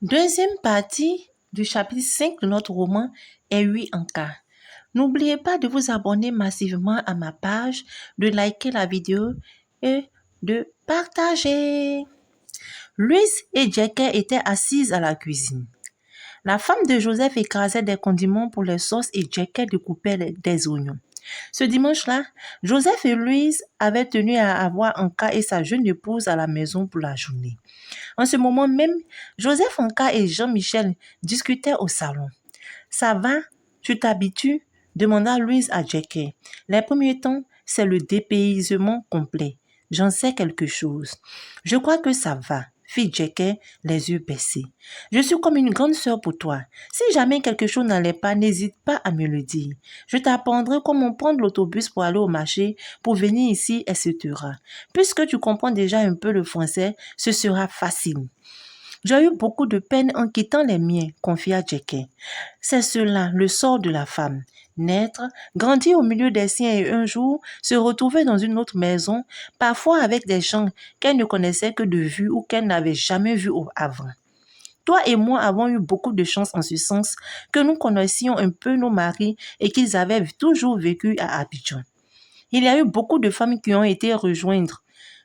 Deuxième partie du chapitre 5 de notre roman est 8 en cas. N'oubliez pas de vous abonner massivement à ma page, de liker la vidéo et de partager. Louise et Jackie étaient assises à la cuisine. La femme de Joseph écrasait des condiments pour les sauces et Jackie découpait des oignons. Ce dimanche-là, Joseph et Louise avaient tenu à avoir Anka et sa jeune épouse à la maison pour la journée. En ce moment même, Joseph Anka et Jean-Michel discutaient au salon. « Ça va? Tu t'habitues ?» demanda Louise à Jackie. « Les premiers temps, c'est le dépaysement complet. J'en sais quelque chose. »« Je crois que ça va. » fit Jackie, les yeux baissés. « Je suis comme une grande sœur pour toi. Si jamais quelque chose n'allait pas, n'hésite pas à me le dire. Je t'apprendrai comment prendre l'autobus pour aller au marché, pour venir ici, etc. Puisque tu comprends déjà un peu le français, ce sera facile. » « J'ai eu beaucoup de peine en quittant les miens, confia Jackie. C'est cela, le sort de la femme. Naître, grandir au milieu des siens et un jour se retrouver dans une autre maison, parfois avec des gens qu'elle ne connaissait que de vue ou qu'elle n'avait jamais vus avant. Toi et moi avons eu beaucoup de chance en ce sens que nous connaissions un peu nos maris et qu'ils avaient toujours vécu à Abidjan. Il y a eu beaucoup de femmes qui ont été rejoindre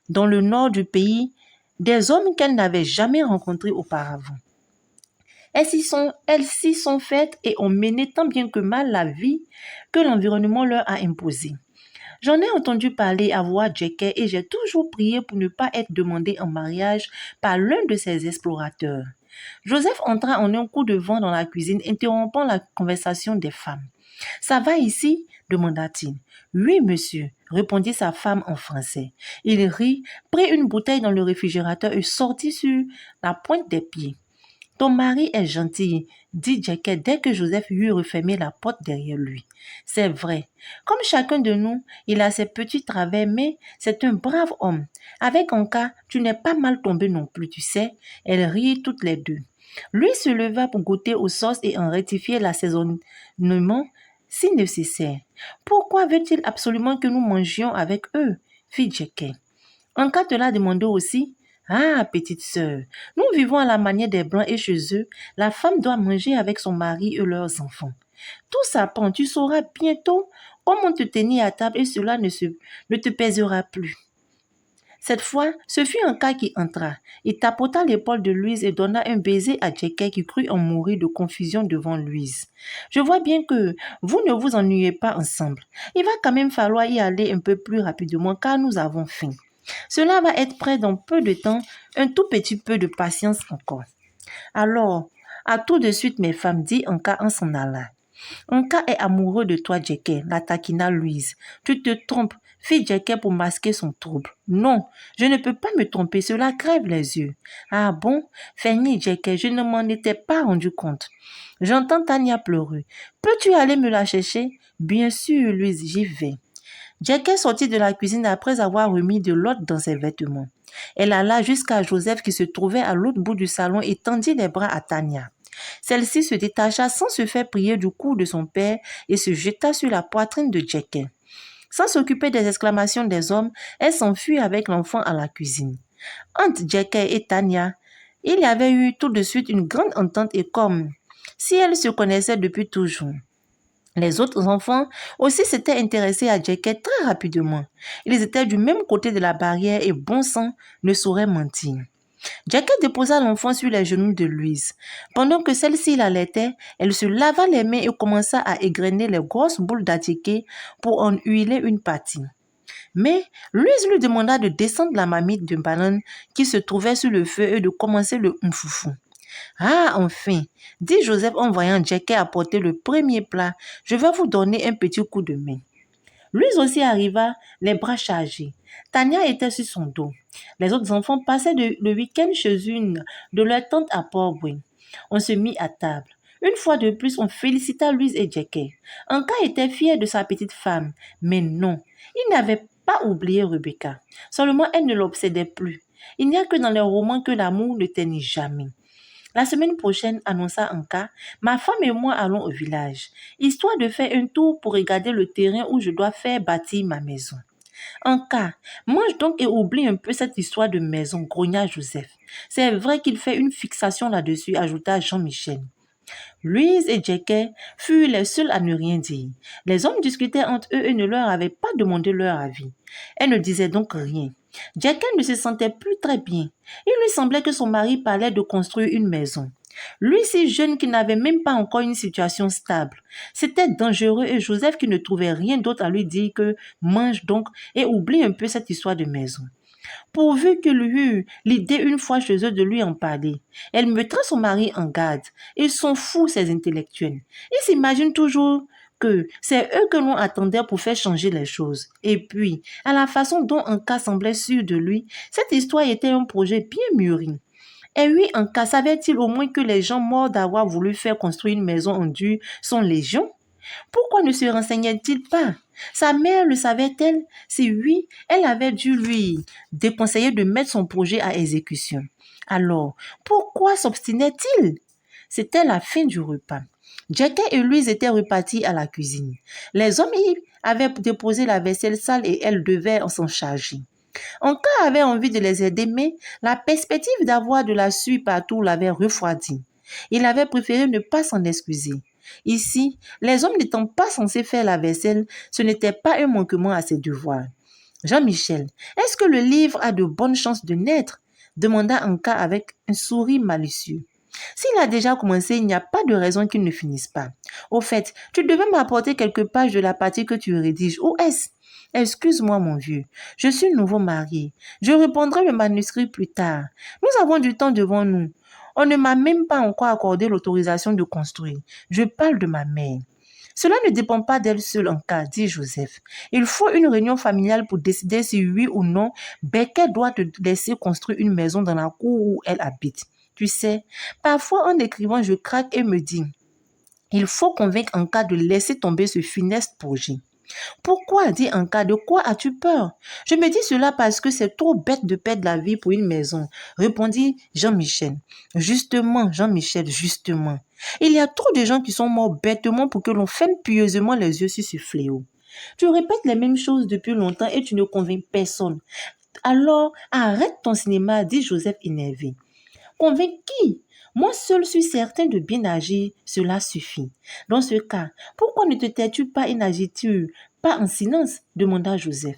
dans le nord du pays des hommes qu'elles n'avaient jamais rencontrés auparavant. Elles s'y sont faites et ont mené tant bien que mal la vie que l'environnement leur a imposée. J'en ai entendu parler à voix Jackie et j'ai toujours prié pour ne pas être demandé en mariage par l'un de ces explorateurs. Joseph entra en un coup de vent dans la cuisine, interrompant la conversation des femmes. « Ça va ici ?» demanda-t-il. « Oui, monsieur », répondit sa femme en français. Il rit, prit une bouteille dans le réfrigérateur et sortit sur la pointe des pieds. « Ton mari est gentil, » dit Jackie dès que Joseph eut refermé la porte derrière lui. « C'est vrai. Comme chacun de nous, il a ses petits travers, mais c'est un brave homme. Avec Anka, tu n'es pas mal tombé non plus, tu sais. » Elles rirent toutes les deux. Lui se leva pour goûter aux sauces et en rectifier l'assaisonnement si nécessaire. « Pourquoi veut-il absolument que nous mangions avec eux ?» fit Jackie. Anka te l'a demandé aussi. « Ah, petite sœur, nous vivons à la manière des Blancs et chez eux, la femme doit manger avec son mari et leurs enfants. Tout s'apprend, tu sauras bientôt comment te tenir à table et cela ne te pèsera plus. » Cette fois, ce fut Anka qui entra. Il tapota l'épaule de Louise et donna un baiser à Jackie qui crut en mourir de confusion devant Louise. « Je vois bien que vous ne vous ennuyez pas ensemble. Il va quand même falloir y aller un peu plus rapidement car nous avons faim. Cela va être prêt dans peu de temps, un tout petit peu de patience encore. » « Alors, à tout de suite mes femmes, dit Anka en s'en allant. « Anka est amoureux de toi, Jackie, la taquina Louise. Tu te trompes, fit Jackie pour masquer son trouble. Non, je ne peux pas me tromper, cela crève les yeux. Ah bon, feignit Jackie, je ne m'en étais pas rendu compte. J'entends Tania pleurer. Peux-tu aller me la chercher? Bien sûr, Louise, j'y vais. Jackie sortit de la cuisine après avoir remis de l'eau dans ses vêtements. Elle alla jusqu'à Joseph qui se trouvait à l'autre bout du salon et tendit les bras à Tania. Celle-ci se détacha sans se faire prier du cou de son père et se jeta sur la poitrine de Jackie. Sans s'occuper des exclamations des hommes, elle s'enfuit avec l'enfant à la cuisine. Entre Jackie et Tania, il y avait eu tout de suite une grande entente et comme si elles se connaissaient depuis toujours. Les autres enfants aussi s'étaient intéressés à Jackie très rapidement. Ils étaient du même côté de la barrière et bon sang ne saurait mentir. Jackie déposa l'enfant sur les genoux de Louise. Pendant que celle-ci l'allaitait, elle se lava les mains et commença à égrener les grosses boules d'attiqué pour en huiler une partie. Mais Louise lui demanda de descendre la marmite de banane qui se trouvait sur le feu et de commencer le mfoufou. « Ah, enfin, dit Joseph en voyant Jackie apporter le premier plat, je vais vous donner un petit coup de main. » Louise aussi arriva, les bras chargés. Tania était sur son dos. Les autres enfants passaient le week-end chez une de leurs tantes à Port-Bouin. On se mit à table. Une fois de plus, on félicita Louise et Jackie. Anka était fier de sa petite femme, mais non, il n'avait pas oublié Rebecca. Seulement, elle ne l'obsédait plus. Il n'y a que dans les romans que l'amour ne teignit jamais. La semaine prochaine, annonça Anka, ma femme et moi allons au village, histoire de faire un tour pour regarder le terrain où je dois faire bâtir ma maison. Anka, mange donc et oublie un peu cette histoire de maison, grogna Joseph. C'est vrai qu'il fait une fixation là-dessus, ajouta Jean-Michel. Louise et Jackie furent les seuls à ne rien dire. Les hommes discutaient entre eux et ne leur avaient pas demandé leur avis. Elle ne disait donc rien. Jackie ne se sentait plus très bien. Il lui semblait que son mari parlait de construire une maison. Lui si jeune qui n'avait même pas encore une situation stable. C'était dangereux et Joseph qui ne trouvait rien d'autre à lui dire que mange donc et oublie un peu cette histoire de maison. Pourvu qu'il eût l'idée une fois chez eux de lui en parler. Elle mettrait son mari en garde. Ils sont fous, ces intellectuels. Ils s'imaginent toujours que c'est eux que l'on attendait pour faire changer les choses. Et puis, à la façon dont Anka semblait sûr de lui, cette histoire était un projet bien mûri. Et oui, Anka savait-il au moins que les gens morts d'avoir voulu faire construire une maison en dur sont légion? Pourquoi ne se renseignait-il pas? Sa mère le savait-elle? Si oui, elle avait dû lui déconseiller de mettre son projet à exécution. Alors, pourquoi s'obstinait-il? C'était la fin du repas. Jackie et Louise étaient repartis à la cuisine. Les hommes y avaient déposé la vaisselle sale et elles devaient s'en charger. Anka avait envie de les aider, mais la perspective d'avoir de la suie partout l'avait refroidi. Il avait préféré ne pas s'en excuser. Ici, les hommes n'étant pas censés faire la vaisselle, ce n'était pas un manquement à ses devoirs. Jean-Michel, est-ce que le livre a de bonnes chances de naître? Demanda Anka avec un sourire malicieux. S'il a déjà commencé, il n'y a pas de raison qu'il ne finisse pas. Au fait, tu devais m'apporter quelques pages de la partie que tu rédiges. Où est-ce? Excuse-moi, mon vieux. Je suis nouveau marié. Je reprendrai le manuscrit plus tard. Nous avons du temps devant nous. On ne m'a même pas encore accordé l'autorisation de construire. Je parle de ma mère. Cela ne dépend pas d'elle seule en cas, dit Joseph. Il faut une réunion familiale pour décider si oui ou non Becket doit te laisser construire une maison dans la cour où elle habite. Tu sais, parfois en écrivant, je craque et me dis, il faut convaincre Anka de laisser tomber ce funeste projet. Pourquoi, dit Anka, de quoi as-tu peur? Je me dis cela parce que c'est trop bête de perdre la vie pour une maison, répondit Jean-Michel. Justement, Jean-Michel, justement. Il y a trop de gens qui sont morts bêtement pour que l'on ferme pieusement les yeux sur ce fléau. Tu répètes les mêmes choses depuis longtemps et tu ne convaincs personne. Alors, arrête ton cinéma, dit Joseph énervé. Convaincre qui? Moi seul suis certain de bien agir, cela suffit. Dans ce cas, pourquoi ne te tais-tu pas et n'agis-tu pas en silence? Demanda Joseph.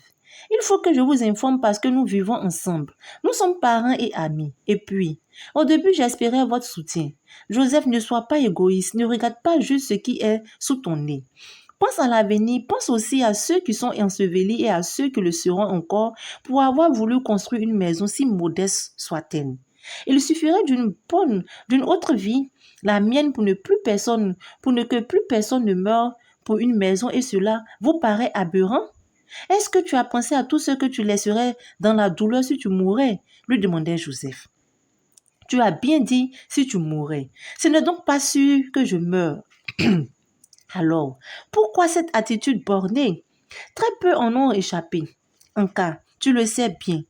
Il faut que je vous informe parce que nous vivons ensemble. Nous sommes parents et amis. Et puis, au début, j'espérais votre soutien. Joseph, ne sois pas égoïste, ne regarde pas juste ce qui est sous ton nez. Pense à l'avenir, pense aussi à ceux qui sont ensevelis et à ceux qui le seront encore pour avoir voulu construire une maison si modeste soit-elle. Il suffirait d'une autre vie, la mienne, pour que plus personne ne meure pour une maison et cela vous paraît aberrant? Est-ce que tu as pensé à tout ce que tu laisserais dans la douleur si tu mourais? Lui demandait Joseph. Tu as bien dit si tu mourais. Ce n'est donc pas sûr que je meure. Alors, pourquoi cette attitude bornée? Très peu en ont échappé. Anka, tu le sais bien.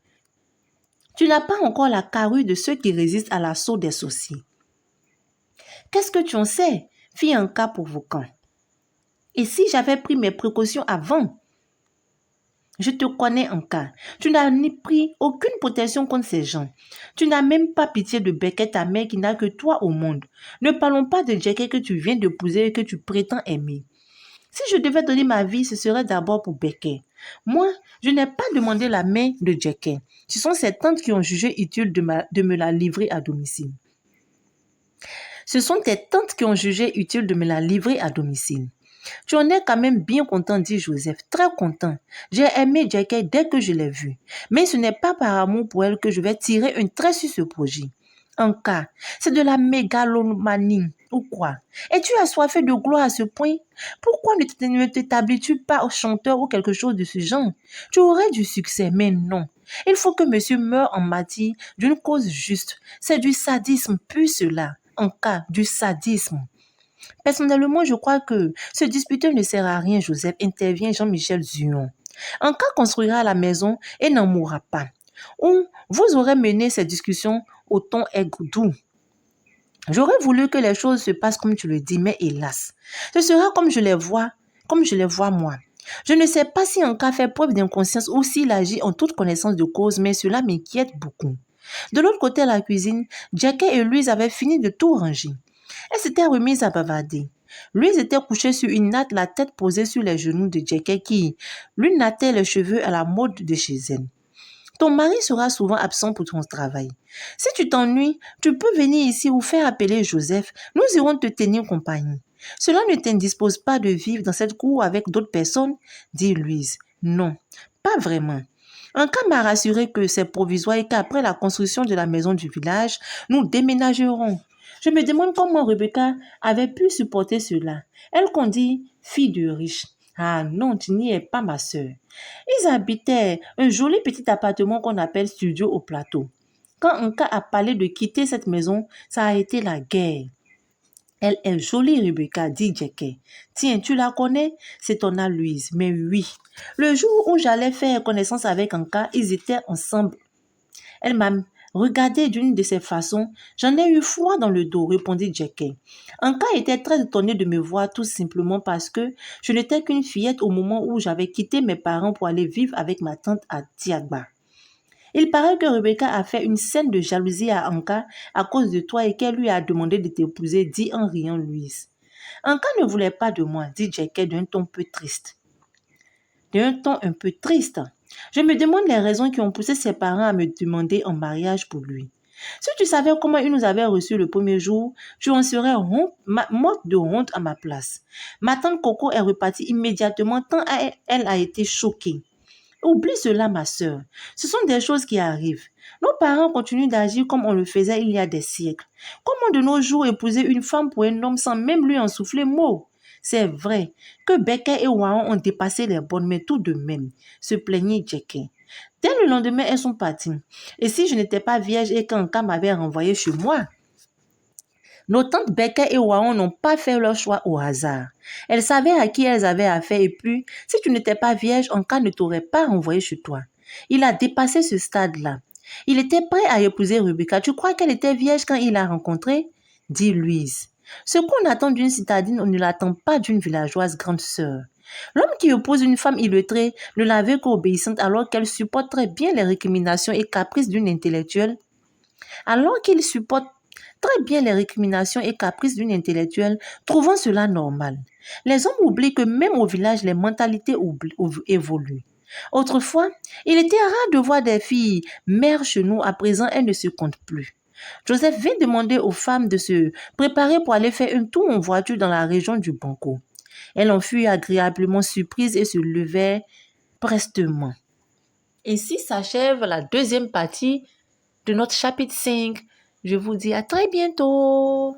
Tu n'as pas encore la carrure de ceux qui résistent à l'assaut des sorciers. Qu'est-ce que tu en sais? Fit Anka provoquant. Et si j'avais pris mes précautions avant? Je te connais, Anka. Tu n'as ni pris aucune protection contre ces gens. Tu n'as même pas pitié de Becket, ta mère qui n'a que toi au monde. Ne parlons pas de Jackie que tu viens d'épouser et que tu prétends aimer. Si je devais donner ma vie, ce serait d'abord pour Becket. Moi, je n'ai pas demandé la main de Jackie. Ce sont ses tantes qui ont jugé utile de me la livrer à domicile. Ce sont tes tantes qui ont jugé utile de me la livrer à domicile. Tu en es quand même bien content, dit Joseph, très content. J'ai aimé Jackie dès que je l'ai vue. Mais ce n'est pas par amour pour elle que je vais tirer un trait sur ce projet. Anka, c'est de la mégalomanie, ou quoi? Es-tu assoiffé de gloire à ce point? Pourquoi ne t'établis-tu pas au chanteur ou quelque chose de ce genre? Tu aurais du succès, mais non. Il faut que monsieur meure en martyr d'une cause juste. C'est du sadisme pur cela. Anka, du sadisme. Personnellement, je crois que se disputer ne sert à rien, Joseph, intervient Jean-Michel Zuon. Anka construira la maison et n'en mourra pas. Ou vous aurez mené ces discussions au ton aigre-doux. J'aurais voulu que les choses se passent comme tu le dis, mais hélas, ce sera comme je les vois moi. Je ne sais pas si Anka fait preuve d'inconscience ou s'il agit en toute connaissance de cause, mais cela m'inquiète beaucoup. De l'autre côté de la cuisine, Jackie et Louise avaient fini de tout ranger. Elles s'étaient remises à bavarder. Louise était couchée sur une natte, la tête posée sur les genoux de Jackie qui lui nattait les cheveux à la mode de chez elle. Ton mari sera souvent absent pour ton travail. Si tu t'ennuies, tu peux venir ici ou faire appeler Joseph. Nous irons te tenir compagnie. Cela ne t'indispose pas de vivre dans cette cour avec d'autres personnes, dit Louise. Non, pas vraiment. Anka m'a rassuré que c'est provisoire et qu'après la construction de la maison du village, nous déménagerons. Je me demande comment Rebecca avait pu supporter cela. Elle qu'on dit fille de riche. Ah non, tu n'y es pas ma sœur. Ils habitaient un joli petit appartement qu'on appelle studio au plateau. Quand Anka a parlé de quitter cette maison, ça a été la guerre. Elle est jolie, Rebecca, dit Jackie. Tiens, tu la connais? S'étonna Louise. Mais oui. Le jour où j'allais faire connaissance avec Anka, ils étaient ensemble. Elle m'a regardé d'une de ces façons. J'en ai eu froid dans le dos, répondit Jackie. Anka était très étonnée de me voir tout simplement parce que je n'étais qu'une fillette au moment où j'avais quitté mes parents pour aller vivre avec ma tante à Tiagba. Il paraît que Rebecca a fait une scène de jalousie à Anka à cause de toi et qu'elle lui a demandé de t'épouser, dit en riant Louise. Anka ne voulait pas de moi, dit Jackie d'un ton peu triste. D'un ton un peu triste. Je me demande les raisons qui ont poussé ses parents à me demander en mariage pour lui. Si tu savais comment ils nous avaient reçus le premier jour, tu en serais morte de honte à ma place. Ma tante Coco est repartie immédiatement tant elle a été choquée. Oublie cela, ma sœur. Ce sont des choses qui arrivent. Nos parents continuent d'agir comme on le faisait il y a des siècles. Comment de nos jours épouser une femme pour un homme sans même lui en souffler mot? C'est vrai que Becker et Waron ont dépassé les bornes, mais tout de même, se plaignait Jackie. Dès le lendemain, elles sont parties. Et si je n'étais pas vierge et qu'Anka m'avait renvoyé chez moi? Nos tantes Becker et Waron n'ont pas fait leur choix au hasard. Elles savaient à qui elles avaient affaire et puis, si tu n'étais pas vierge, Anka ne t'aurait pas renvoyé chez toi. Il a dépassé ce stade-là. Il était prêt à épouser Rebecca. Tu crois qu'elle était vierge quand il l'a rencontrée? Dit Louise. Ce qu'on attend d'une citadine, on ne l'attend pas d'une villageoise grande sœur. L'homme qui oppose une femme illettrée ne la veut qu'obéissante alors qu'elle supporte très bien les récriminations et caprices d'une intellectuelle. Alors qu'il supporte très bien les récriminations et caprices d'une intellectuelle, trouvant cela normal. Les hommes oublient que même au village, les mentalités évoluent. Autrefois, il était rare de voir des filles mères chez nous. À présent, elles ne se comptent plus. Joseph vint demander aux femmes de se préparer pour aller faire un tour en voiture dans la région du Banco. Elles en furent agréablement surprises et se levèrent prestement. Ainsi s'achève la deuxième partie de notre chapitre 5. Je vous dis à très bientôt.